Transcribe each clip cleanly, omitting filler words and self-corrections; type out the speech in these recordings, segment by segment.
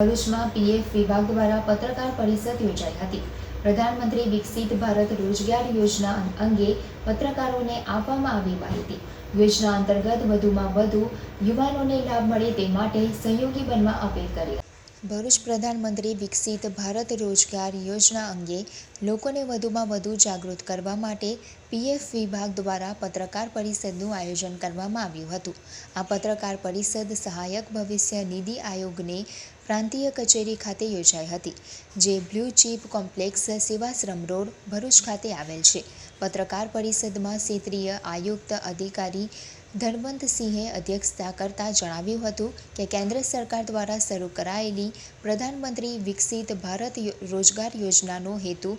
ભરૂચમાં પીએફ વિભાગ દ્વારા પત્રકાર પરિષદ યોજાઈ હતી। પ્રધાનમંત્રી વિકસિત ભારત રોજગાર યોજના અંગે પત્રકારોને આપવામાં આવી માહિતી। યોજના અંતર્ગત વધુમાં વધુ યુવાનોને લાભ મળે તે માટે સહયોગી બનવા અપીલ કરી। ભરૂચ પ્રધાનમંત્રી વિકસિત ભારત રોજગાર યોજના અંગે લોકોને વધુમાં વધુ જાગૃત કરવા માટે પીએફ વિભાગ દ્વારા પત્રકાર પરિષદનું આયોજન કરવામાં આવ્યું હતું। આ પત્રકાર પરિષદ સહાયક ભવિષ્ય નિધિ આયોગની પ્રાંતીય કચેરી ખાતે યોજાઈ હતી, જે બ્લુ ચીપ કોમ્પ્લેક્સ સેવાશ્રમ રોડ ભરૂચ ખાતે આવેલ છે। પત્રકાર પરિષદમાં ક્ષેત્રીય આયુક્ત અધિકારી ધનવંતસિંહે અધ્યક્ષતા કરતા જણાવ્યું હતું કે કેન્દ્ર સરકાર દ્વારા શરૂ કરાયેલી પ્રધાનમંત્રી વિકસિત ભારત રોજગાર યોજનાનો હેતુ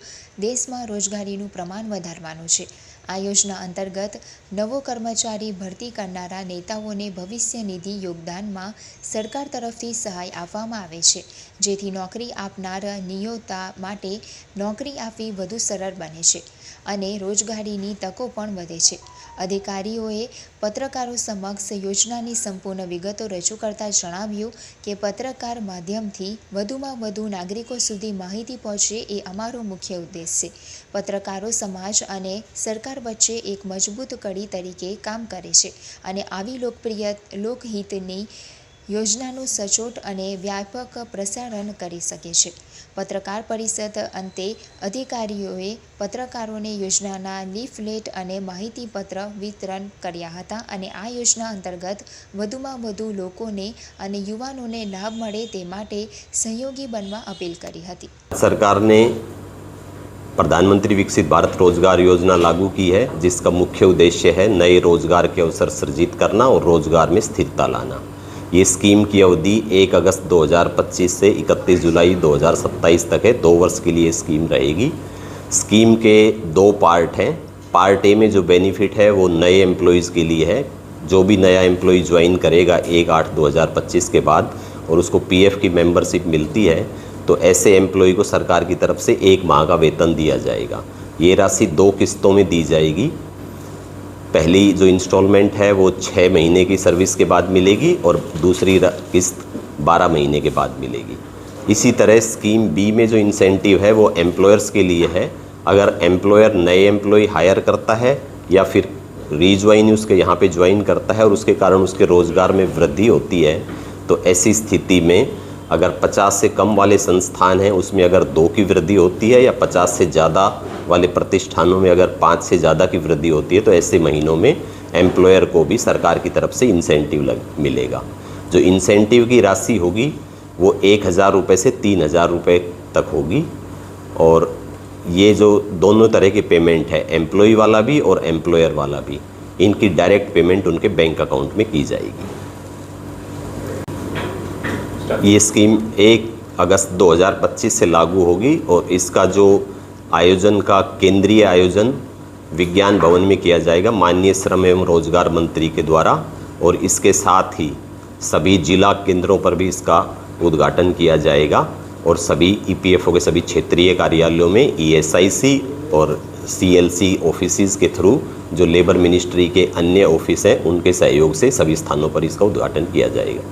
દેશમાં રોજગારીનું પ્રમાણ વધારવાનો છે। આ યોજના અંતર્ગત નવો કર્મચારી ભરતી કરનારા નેતાઓને ભવિષ્ય નિધિ યોગદાનમાં સરકાર તરફથી સહાય આપવામાં આવે છે, જેથી નોકરી આપનાર નિયોક્તા માટે નોકરી આપવી વધુ સરળ બને છે અને રોજગારીની તકો પણ વધે છે। અધિકારીઓએ પત્રકારો સમક્ષ યોજનાની સંપૂર્ણ વિગતો રજૂ કરતા જણાવ્યું કે પત્રકાર માધ્યમથી વધુમાં વધુ નાગરિકો સુધી માહિતી પહોંચે એ અમારો મુખ્ય ઉદ્દેશ છે। પત્રકારો સમાજ અને સરકાર વચ્ચે એક મજબૂત કડી તરીકે કામ કરે છે અને આવી લોકપ્રિય લોકહિતની યોજનાનું સચોટ અને વ્યાપક પ્રસારણ કરી શકે છે। પત્રકાર પરિષદ અંતે અધિકારીઓએ પત્રકારોને યોજનાના લીફલેટ અને માહિતીપત્ર વિતરણ કર્યા હતા અને આ યોજના અંતર્ગત વધુમાં વધુ લોકોને અને યુવાનોને લાભ મળે તે માટે સહયોગી બનવા અપીલ કરી હતી। सरकार ने प्रधानमंत्री विकसित भारत रोजगार योजना लागू की है, जिसका मुख्य उद्देश्य है नए रोजगार के अवसर सृजित करना और रोजगार में स्थिरता लाना। ये स्कीम की अवधि 1 अगस्त 2025 से 31 जुलाई 2027 तक है। 2 वर्ष के लिए स्कीम रहेगी। स्कीम के 2 पार्ट हैं। पार्ट ए में जो बेनिफिट है वो नए एम्प्लॉयज़ के लिए है। जो भी नया एम्प्लॉय ज्वाइन करेगा 1/8/2025 के बाद और उसको पीएफ की मेंबरशिप मिलती है, तो ऐसे एम्प्लॉय को सरकार की तरफ से 1 माह का वेतन दिया जाएगा। ये राशि 2 किस्तों में दी जाएगी। पहली जो इंस्टॉलमेंट है वो 6 महीने की सर्विस के बाद मिलेगी और दूसरी किस्त 12 महीने के बाद मिलेगी। इसी तरह स्कीम बी में जो इंसेंटिव है वो एम्प्लॉयर्स के लिए है। अगर एम्प्लॉयर नए एम्प्लॉय हायर करता है या फिर रीज्वाइन उसके यहाँ पे ज्वाइन करता है और उसके कारण उसके रोज़गार में वृद्धि होती है, तो ऐसी स्थिति में अगर 50 से कम वाले संस्थान हैं उसमें अगर 2 की वृद्धि होती है या 50 से ज़्यादा वाले प्रतिष्ठानों में अगर 5 से ज़्यादा की वृद्धि होती है, तो ऐसे महीनों में एम्प्लॉयर को भी सरकार की तरफ से इंसेंटिव मिलेगा। जो इंसेंटिव की राशि होगी वो 1000 रुपये से 3000 रुपये तक होगी और ये जो दोनों तरह की पेमेंट है, एम्प्लॉय वाला भी और एम्प्लॉयर वाला भी, इनकी डायरेक्ट पेमेंट उनके बैंक अकाउंट में की जाएगी। ये स्कीम 1 अगस्त 2025 से लागू होगी और इसका जो आयोजन का केंद्रीय आयोजन विज्ञान भवन में किया जाएगा माननीय श्रम एवं रोजगार मंत्री के द्वारा, और इसके साथ ही सभी जिला केंद्रों पर भी इसका उद्घाटन किया जाएगा और सभी ईपीएफओ के सभी क्षेत्रीय कार्यालयों में ईएसआईसी और सीएलसी ऑफिसेज के थ्रू जो लेबर मिनिस्ट्री के अन्य ऑफिस हैं उनके सहयोग से सभी स्थानों पर इसका उद्घाटन किया जाएगा।